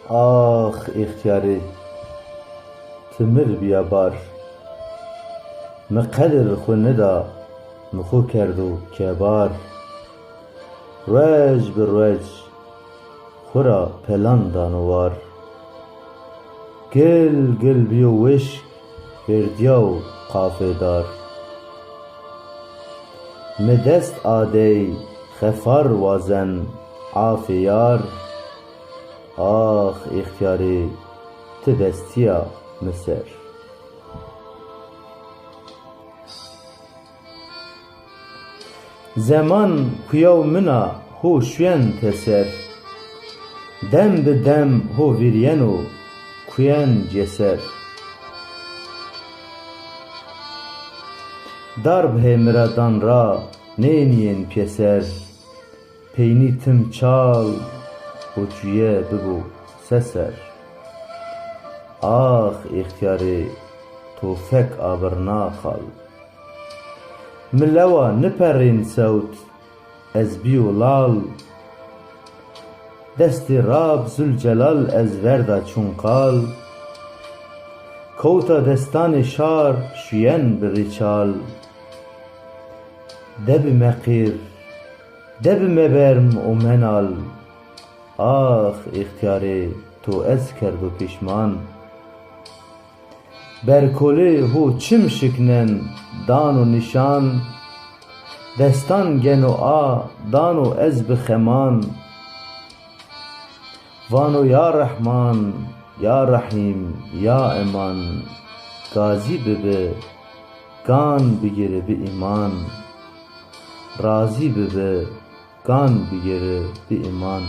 آخ اختیاری تمر بیابار مقدر خو ندا مخو کردو کبار روج به روج خورا پلان دانوار گل گل بیو وش بردیاو قافه دار مدست آدی خفار وازن عافیار آخ اختیاری تبستیا مصر زمان کیاو منا هو شوین تسر دم به دم هو ویرینو کوین جسر darb hemiradan ra neyniyen pyeser peyni tim çal uçuye bibu seser ah ihtiyari tufek aberna khal mlewa niperin sewt ez biu lal desti rab zülcelal ez verda çunkal kouta destan şar şüyen biriçal دب مقیر دب مبرم و منال آخ اختیاری تو از کرد و پیشمان برکولی هو چم شکنن دان و نشان دستان گنو آ دان و از بخمان وانو یا رحمان یا رحیم یا امان گازی ببه گان بگیره به ایمان راضی به گان بگیره به ایمان